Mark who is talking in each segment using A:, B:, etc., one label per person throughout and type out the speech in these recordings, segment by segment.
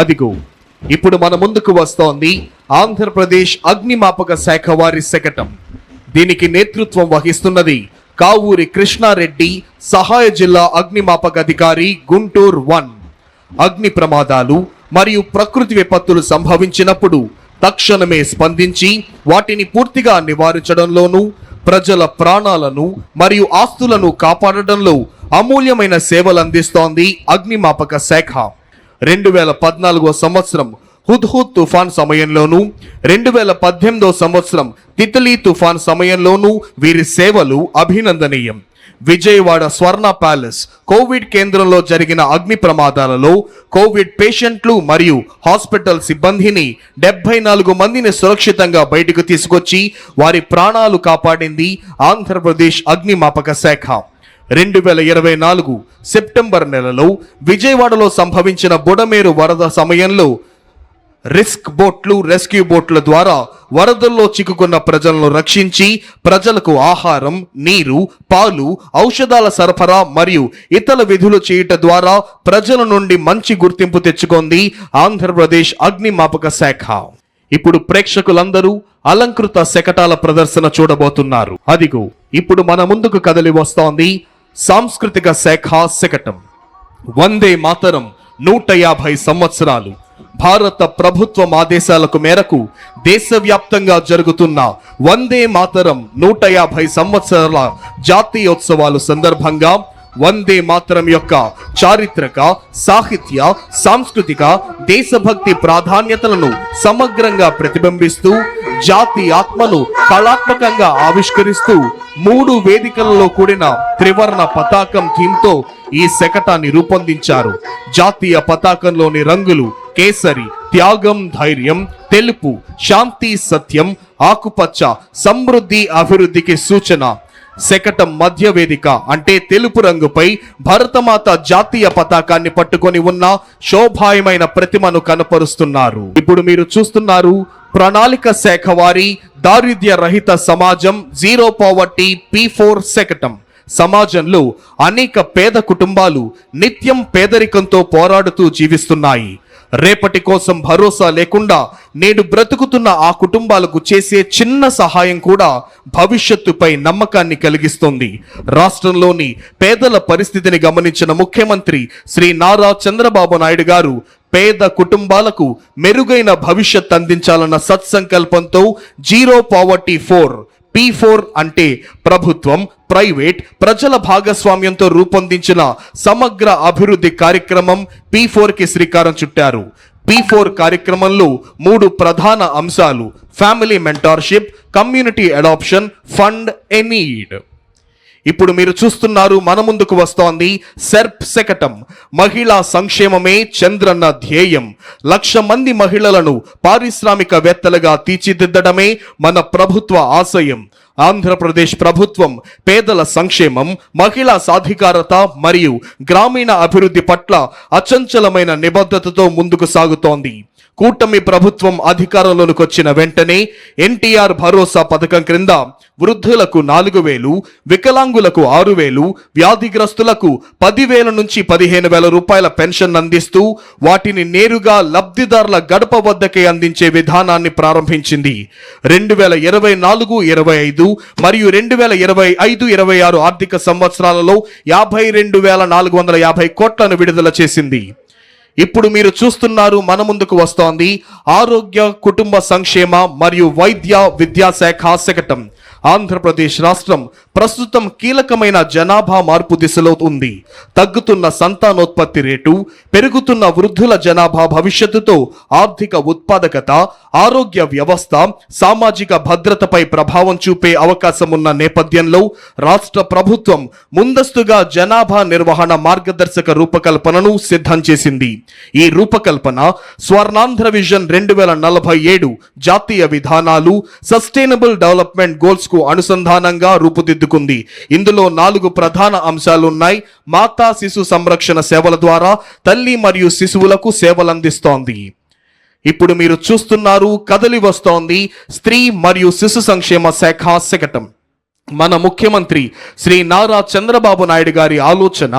A: అదిగో ఇప్పుడు మన ముందుకు వస్తోంది ఆంధ్రప్రదేశ్ అగ్నిమాపక శాఖ వారి శకటం. దీనికి నేతృత్వం వహిస్తున్నది కావూరి కృష్ణారెడ్డి, సహాయ జిల్లా అగ్నిమాపక అధికారి, గుంటూరు 1. అగ్ని ప్రమాదాలు మరియు ప్రకృతి విపత్తులు సంభవించినప్పుడు తక్షణమే స్పందించి వాటిని పూర్తిగా నివారించడంలోనూ ప్రజల ప్రాణాలను మరియు ఆస్తులను కాపాడడంలో అమూల్యమైన సేవలు అందిస్తోంది అగ్నిమాపక శాఖ. 2014 సంవత్సరం హుద్హుద్ తుఫాన్ సమయంలోనూ 2018 సంవత్సరం తితలీ తుఫాన్ సమయంలోనూ వీరి సేవలు అభినందనీయం. విజయవాడ స్వర్ణ ప్యాలెస్ కోవిడ్ కేంద్రంలో జరిగిన అగ్ని ప్రమాదాలలో కోవిడ్ పేషెంట్లు మరియు హాస్పిటల్ సిబ్బందిని 74 మందిని సురక్షితంగా బయటకు తీసుకొచ్చి వారి ప్రాణాలు కాపాడింది ఆంధ్రప్రదేశ్ అగ్నిమాపక శాఖ. 2024 సెప్టెంబర్ నెలలో విజయవాడలో సంభవించిన బుడమేరు వరద సమయంలో రిస్క్ బోట్లు, రెస్క్యూ బోట్ల ద్వారా వరదల్లో చిక్కుకున్న ప్రజలను రక్షించి ప్రజలకు ఆహారం, నీరు, పాలు, ఔషధాల సరఫరా మరియు ఇతర విధులు చేయటం ద్వారా ప్రజల నుండి మంచి గుర్తింపు తెచ్చుకుంది ఆంధ్రప్రదేశ్ అగ్నిమాపక శాఖ. ఇప్పుడు ప్రేక్షకులందరూ అలంకృత శకటాల ప్రదర్శన చూడబోతున్నారు. అదిగో ఇప్పుడు మన ముందుకు కదలి వస్తోంది సాంస్కృతిక శాఖ శకటం. వందే మాతరం 150 సంవత్సరాలు. భారత ప్రభుత్వం ఆదేశాలకు మేరకు దేశవ్యాప్తంగా జరుగుతున్న వందే మాతరం 150 సంవత్సరాల జాతీయోత్సవాలు సందర్భంగా వందే మాతరం యొక్క చారిత్రక, సాహిత్య, సాంస్కృతిక, దేశభక్తి ప్రాధాన్యతలను సమగ్రంగా ప్రతిబింబిస్తూ జాతి ఆత్మను కళాత్మకంగా ఆవిష్కరిస్తూ 3 వేదికలలో కూడిన త్రివర్ణ పతాకం థీమ్తో ఈ శకటాన్ని రూపొందించారు. జాతీయ పతాకంలోని రంగులు కేసరి, త్యాగం, ధైర్యం, తెలుపు, శాంతి, సత్యం, ఆకుపచ్చ, సమృద్ధి, అభివృద్ధికి సూచన. శకటం మధ్య వేదిక అంటే తెలుపు రంగుపై భరతమాత జాతీయ పతాకాన్ని పట్టుకొని ఉన్న శోభాయమైన ప్రతిమను కనపరుస్తున్నారు. ఇప్పుడు మీరు చూస్తున్నారు ప్రణాళిక శాఖ వారి దారిద్ర్య రహిత సమాజం జీరో పావర్టీ P4 శకటం. సమాజంలో అనేక పేద కుటుంబాలు నిత్యం పేదరికంతో పోరాడుతూ జీవిస్తున్నాయి. రేపటి కోసం భరోసా లేకుండా నేడు బ్రతుకుతున్న ఆ కుటుంబాలకు చేసే చిన్న సహాయం కూడా భవిష్యత్తుపై నమ్మకాన్ని కలిగిస్తుంది. రాష్ట్రంలోని పేదల పరిస్థితిని గమనించిన ముఖ్యమంత్రి శ్రీ నారా చంద్రబాబు నాయుడు గారు పేద కుటుంబాలకు మెరుగైన భవిష్యత్ అందించాలన్న సత్సంకల్పంతో జీరో పావర్టీ P4 అంటే ప్రభుత్వం, ప్రైవేట్, ప్రజల భాగస్వామ్యంతో రూపొందించిన సమగ్ర అభివృద్ధి కార్యక్రమం P4కి శ్రీకారం చుట్టారు. P4 కార్యక్రమంలో 3 ప్రధాన అంశాలు: family mentorship, community adoption, fund a need. ఇప్పుడు మీరు చూస్తున్నారు మన ముందుకు వస్తోంది సెర్ప్ శకటం. మహిళా సంక్షేమమే చంద్రన్న ధ్యేయం. 1,00,000 మంది మహిళలను పారిశ్రామికవేత్తలుగా తీర్చిదిద్దడమే మన ప్రభుత్వ ఆశయం. ఆంధ్రప్రదేశ్ ప్రభుత్వం పేదల సంక్షేమం, మహిళా సాధికారత మరియు గ్రామీణ అభివృద్ధి పట్ల అచంచలమైన నిబద్ధతతో ముందుకు సాగుతోంది. కూటమి ప్రభుత్వం అధికారంలోకి వచ్చిన వెంటనే ఎన్టీఆర్ భరోసా పథకం క్రింద వృద్ధులకు 4,000, వికలాంగులకు 6,000, వ్యాధిగ్రస్తులకు 10,000 నుంచి 15,000 రూపాయల పెన్షన్ అందిస్తూ వాటిని నేరుగా లబ్ధిదారుల గడప వద్దకే అందించే విధానాన్ని ప్రారంభించింది. 2024-25 మరియు 2025-26 ఆర్థిక సంవత్సరాలలో 52,450 కోట్లను విడుదల చేసింది. ఇప్పుడు మీరు చూస్తున్నారు మన ముందుకు వస్తోంది ఆరోగ్య, కుటుంబ సంక్షేమ మరియు వైద్య విద్యాశాఖ శకటం. ఆంధ్రప్రదేశ్ రాష్ట్రం ప్రస్తుతం కీలకమైన జనాభా మార్పు దిశలో ఉంది. తగ్గుతున్న సంతానోత్పత్తి రేటు, పెరుగుతున్న వృద్ధుల జనాభా భవిష్యత్తుతో ఆర్థిక ఉత్పాదకత, ఆరోగ్య వ్యవస్థ, సామాజిక భద్రతపై ప్రభావం చూపే అవకాశం ఉన్న నేపథ్యంలో రాష్ట్ర ప్రభుత్వం ముందస్తుగా జనాభా నిర్వహణ మార్గదర్శక రూపకల్పనను సిద్ధం చేసింది. ఈ రూపకల్పన స్వర్ణాంధ్ర విజన్ 2047 జాతీయ విధానాలు, సస్టైనబుల్ డెవలప్మెంట్ గోల్స్ కు అనుసంధానంగా రూపుదిద్దుకుంది. ఇందులో 4 ప్రధాన అంశాలు ఉన్నాయి. మాతా శిశు సంరక్షణ సేవల ద్వారా తల్లి మరియు శిశువులకు సేవలందిస్తోంది. ఇప్పుడు మీరు చూస్తున్నారు కదలి వస్తోంది స్త్రీ మరియు శిశు సంక్షేమ శాఖ శకటం. మన ముఖ్యమంత్రి శ్రీ నారా చంద్రబాబు నాయుడు గారి ఆలోచన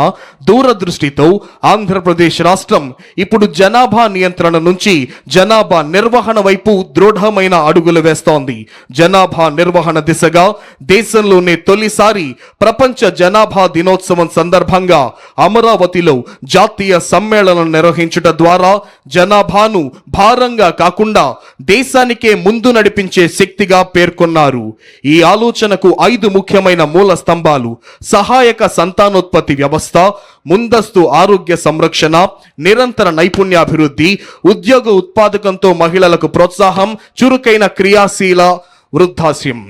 A: దూరదృష్టితో ఆంధ్రప్రదేశ్ రాష్ట్రం ఇప్పుడు జనాభా నియంత్రణ నుంచి జనాభా నిర్వహణ వైపు దృఢమైన అడుగులు వేస్తోంది. జనాభా నిర్వహణ దిశగా దేశంలోనే తొలిసారి ప్రపంచ జనాభా దినోత్సవం సందర్భంగా అమరావతిలో జాతీయ సమ్మేళనం నిర్వహించుట ద్వారా జనాభాను భారంగా కాకుండా దేశానికే ముందు నడిపించే శక్తిగా పేర్కొన్నారు. ఈ ఆలోచనకు 5 ముఖ్యమైన మూల స్తంభాలు: సహాయక సంతానోత్పత్తి వ్యవస్థ, ముందస్తు ఆరోగ్య సంరక్షణ, నిరంతర నైపుణ్యాభివృద్ధి, ఉద్యోగ ఉత్పాదకంతో మహిళలకు ప్రోత్సాహం, చురుకైన క్రియాశీల వృద్ధాశ్యం.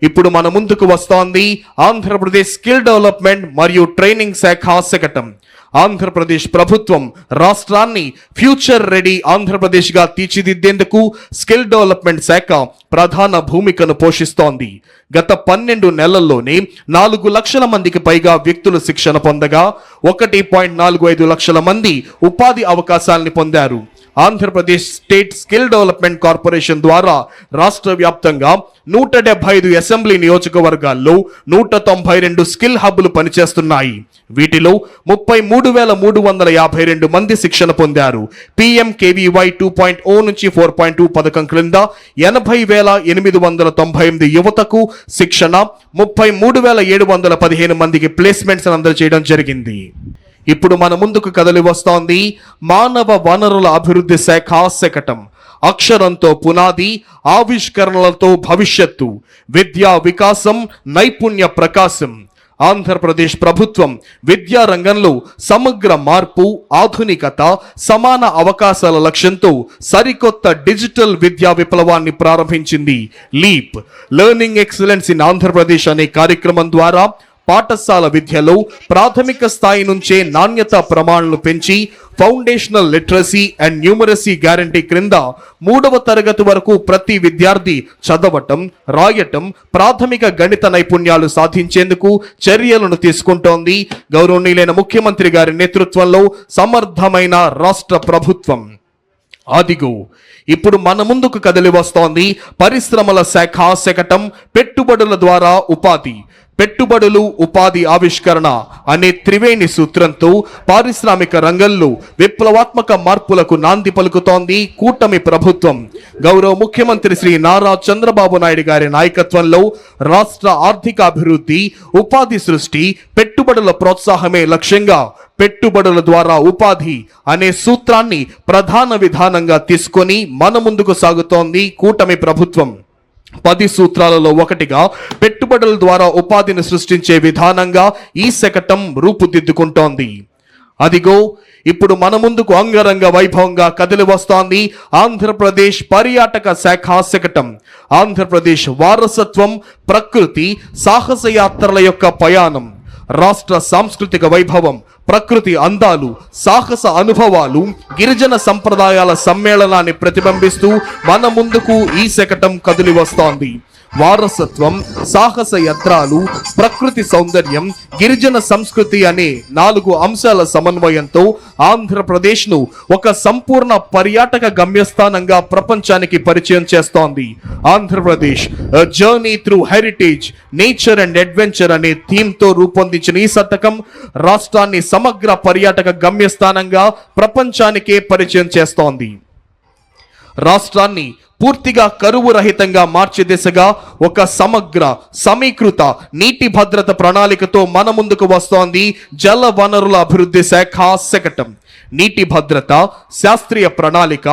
A: ఇప్పుడు మన ముందుకు వస్తోంది ఆంధ్రప్రదేశ్ స్కిల్ డెవలప్మెంట్ మరియు ట్రైనింగ్ శాఖ శకటం. ఆంధ్రప్రదేశ్ ప్రభుత్వం రాష్ట్రాన్ని ఫ్యూచర్ రెడీ ఆంధ్రప్రదేశ్గా తీర్చిదిద్దేందుకు స్కిల్ డెవలప్మెంట్ శాఖ ప్రధాన భూమికను పోషిస్తోంది. గత 12 నెలల్లోనే 4 లక్షల మందికి పైగా వ్యక్తులు శిక్షణ పొందగా 1.45 లక్షల మంది ఉపాధి అవకాశాలను పొందారు. Andhra Pradesh state skill development corporation ద్వారా రాష్ట్ర వ్యాప్తంగా 175 అసెంబ్లీ నియోజకవర్గాల్లో 192 స్కిల్ హబ్లు పనిచేస్తున్నాయి. వీటిలో 33,352 మంది శిక్షణ పొందారు. PMKVY 2.0 నుంచి 4.2 పథకం క్రింద 80,898 యువతకు శిక్షణ, 33,715 మందికి ప్లేస్మెంట్స్ అందజేయడం జరిగింది. ఇప్పుడు మన ముందుకు కదలి వస్తోంది మానవ వనరుల అభివృద్ధి శాఖ శకటం. అక్షరంతో పునాది, ఆవిష్కరణలతో భవిష్యత్తు, విద్యా వికాసం, నైపుణ్య ప్రకాశం. ఆంధ్రప్రదేశ్ ప్రభుత్వం విద్యా రంగంలో సమగ్ర మార్పు, ఆధునికత, సమాన అవకాశాల లక్ష్యంతో సరికొత్త డిజిటల్ విద్యా విప్లవాన్ని ప్రారంభించింది. Leap learning excellence in Andhra Pradesh అనే కార్యక్రమం ద్వారా పాఠశాల విద్యలో ప్రాథమిక స్థాయి నుంచే నాణ్యత ప్రమాణాలను పెంచి foundational literacy and numeracy guarantee క్రింద 3వ తరగతి వరకు ప్రతి విద్యార్థి చదవటం, రాయటం, ప్రాథమిక గణిత నైపుణ్యాలు సాధించేందుకు చర్యలను తీసుకుంటోంది గౌరవనీయులైన ముఖ్యమంత్రి గారి నేతృత్వంలో సమర్థమైన రాష్ట్ర ప్రభుత్వం. అదిగో ఇప్పుడు మన ముందుకు కదిలి వస్తోంది పరిశ్రమల శాఖ శకటం. పెట్టుబడుల ద్వారా ఉపాధి, పెట్టుబడులు, ఉపాధి ఆవిష్కరణ అనే త్రివేణి సూత్రంతో పారిశ్రామిక రంగంలో విప్లవాత్మక మార్పులకు నాంది పలుకుతోంది కూటమి ప్రభుత్వం. గౌరవ ముఖ్యమంత్రి శ్రీ నారా చంద్రబాబు నాయుడు గారి నాయకత్వంలో రాష్ట్ర ఆర్థిక అభివృద్ధి, ఉపాధి సృష్టి, పెట్టుబడుల ప్రోత్సాహమే లక్ష్యంగా పెట్టుబడుల ద్వారా ఉపాధి అనే సూత్రాన్ని ప్రధాన విధానంగా తీసుకొని మన ముందుకు సాగుతోంది కూటమి ప్రభుత్వం. 10 సూత్రాలలో ఒకటిగా పెట్టుబడుల ద్వారా ఉపాధిని సృష్టించే విధానంగా ఈ శకటం రూపుదిద్దుకుంటోంది. అదిగో ఇప్పుడు మన ముందుకు అంగరంగ వైభవంగా కదిలి వస్తోంది ఆంధ్రప్రదేశ్ పర్యాటక శాఖ శకటం. ఆంధ్రప్రదేశ్ వారసత్వం, ప్రకృతి, సాహస యాత్రల యొక్క ప్రయాణం, రాష్ట్ర సాంస్కృతిక వైభవం, ప్రకృతి అందాలు, సాహస అనుభవాలు, గిరిజన సంప్రదాయాల సమ్మేళనాన్ని ప్రతిబింబిస్తూ మన ముందుకు ఈ శకటం కదిలి వస్తోంది. వారసత్వం, సాహస యాత్రలు, ప్రకృతి సౌందర్యం, గిరిజన సంస్కృతి అనే 4 అంశాల సమన్వయంతో ఆంధ్రప్రదేశ్ను ఒక సంపూర్ణ పర్యాటక గమ్యస్థానంగా ప్రపంచానికి పరిచయం చేస్తోంది. Andhra Pradesh journey through heritage, nature and adventure అనే థీమ్తో రూపొందించిన ఈ శతకం రాష్ట్రాన్ని సమగ్ర పర్యాటక గమ్యస్థానంగా ప్రపంచానికే పరిచయం చేస్తోంది. రాష్ట్రాన్ని పూర్తిగా కరువు రహితంగా మార్చే దిశగా ఒక సమగ్ర సమీకృత నీటి భద్రత ప్రణాళికతో మన ముందుకు వస్తోంది జల వనరుల అభివృద్ధి శాఖ శకటం. నీటి భద్రత, శాస్త్రీయ ప్రణాళిక,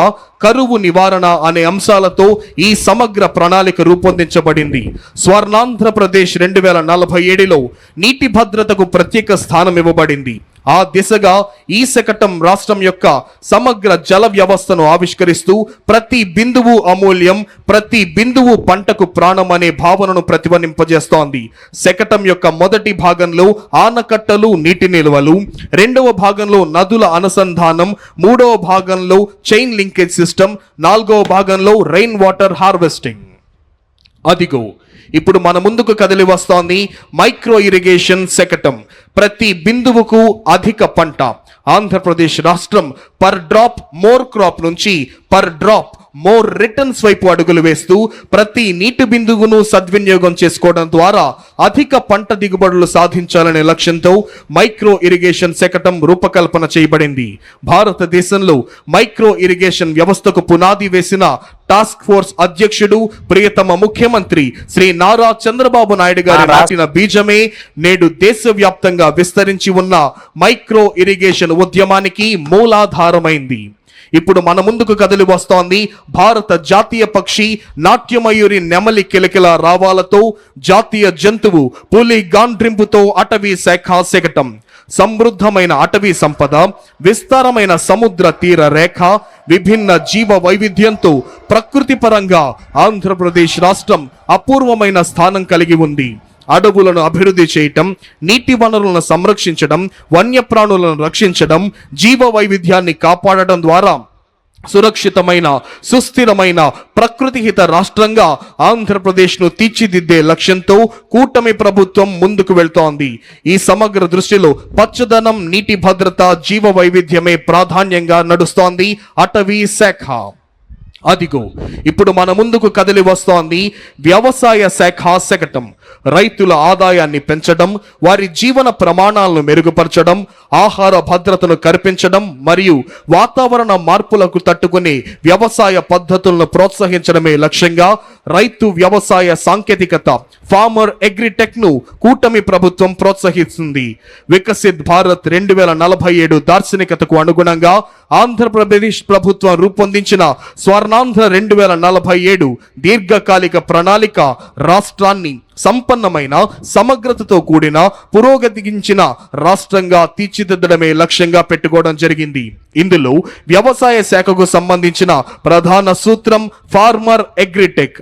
A: కరువు నివారణ అనే అంశాలతో ఈ సమగ్ర ప్రణాళిక రూపొందించబడింది. స్వర్ణాంధ్రప్రదేశ్ 2047లో నీటి భద్రతకు ప్రత్యేక స్థానం ఇవ్వబడింది. ఆ దిశగా ఈ శకటం రాష్ట్రం యొక్క సమగ్ర జల వ్యవస్థను ఆవిష్కరిస్తూ ప్రతి బిందువు అమూల్యం, ప్రతి బిందువు పంటకు ప్రాణం అనే భావనను ప్రతిబింబింపజేస్తోంది. శకటం యొక్క మొదటి భాగంలో ఆనకట్టలు, నీటి నిల్వలు, 2వ భాగంలో నదుల అనుసంధానం, 3వ భాగంలో చైన్ లింకేజ్ సిస్టమ్, 4వ భాగంలో రెయిన్ వాటర్ హార్వెస్టింగ్. అదిగో ఇప్పుడు మన ముందుకు కదిలి వస్తోంది మైక్రో ఇరిగేషన్ శకటం. ప్రతి బిందువుకు అధిక పంట. ఆంధ్రప్రదేశ్ రాష్ట్రం పర్ డ్రాప్ మోర్ క్రాప్ నుంచి పర్ డ్రాప్ మోర్ రిటర్న్స్ వైపు అడుగులు వేస్తూ ప్రతి నీటి బిందువును సద్వినియోగం చేసుకోవడం ద్వారా అధిక పంట దిగుబడులు సాధించాలనే లక్ష్యంతో మైక్రో ఇరిగేషన్ శకటం రూపకల్పన చేయబడింది. భారతదేశంలో మైక్రో ఇరిగేషన్ వ్యవస్థకు పునాది వేసిన టాస్క్ ఫోర్స్ అధ్యక్షుడు ప్రియతమ ముఖ్యమంత్రి శ్రీ నారా చంద్రబాబు నాయుడు గారు నాటిన బీజమే నేడు దేశవ్యాప్తంగా విస్తరించి ఉన్న మైక్రో ఇరిగేషన్ ఉద్యమానికి మూలాధారమైంది. ఇప్పుడు మన ముందుకు కదిలి వస్తోంది భారత జాతీయ పక్షి నాట్యమయూరి నెమలి కిలకిల రావాలతో జాతీయ జంతువు పులి గాండ్రింపుతో అటవీ శాఖ శకటం. సమృద్ధమైన అటవీ సంపద, విస్తారమైన సముద్ర తీర రేఖ, విభిన్న జీవ వైవిధ్యంతో ప్రకృతి పరంగా ఆంధ్రప్రదేశ్ రాష్ట్రం అపూర్వమైన స్థానం కలిగి ఉంది. అడవులను అభివృద్ధి చేయటం, నీటి వనరులను సంరక్షించడం, వన్యప్రాణులను రక్షించడం, జీవ వైవిధ్యాన్ని కాపాడటం ద్వారా సురక్షితమైన సుస్థిరమైన ప్రకృతిహిత రాష్ట్రంగా ఆంధ్రప్రదేశ్ను తీర్చిదిద్దే లక్ష్యంతో కూటమి ప్రభుత్వం ముందుకు వెళ్తోంది. ఈ సమగ్ర దృష్టిలో పచ్చదనం, నీటి భద్రత, జీవ వైవిధ్యమే ప్రాధాన్యంగా నడుస్తోంది అటవీ శాఖ. అదిగో ఇప్పుడు మన ముందుకు కదిలి వస్తోంది వ్యవసాయ శాఖ శకటం. రైతుల ఆదాయాన్ని పెంచడం, వారి జీవన ప్రమాణాలను మెరుగుపరచడం, ఆహార భద్రతను కల్పించడం మరియు వాతావరణ మార్పులకు తట్టుకునే వ్యవసాయ పద్ధతులను ప్రోత్సహించడమే లక్ష్యంగా రైతు వ్యవసాయ సాంకేతికత ఫార్మర్ అగ్రిటెక్ ను కూటమి ప్రభుత్వం ప్రోత్సహిస్తుంది. వికసిత్ భారత్ 2047 దార్శనికతకు అనుగుణంగా ఆంధ్రప్రదేశ్ ప్రభుత్వం రూపొందించిన స్వర్ణాంధ్ర 2047 దీర్ఘకాలిక ప్రణాళిక రాష్ట్రాన్ని సంపన్నమైన సమగ్రతతో కూడిన పురోగతించిన రాష్ట్రంగా తీర్చిదిద్దడమే లక్ష్యంగా పెట్టుకోవడం జరిగింది. ఇందులో వ్యవసాయ శాఖకు సంబంధించిన ప్రధాన సూత్రం ఫార్మర్ అగ్రిటెక్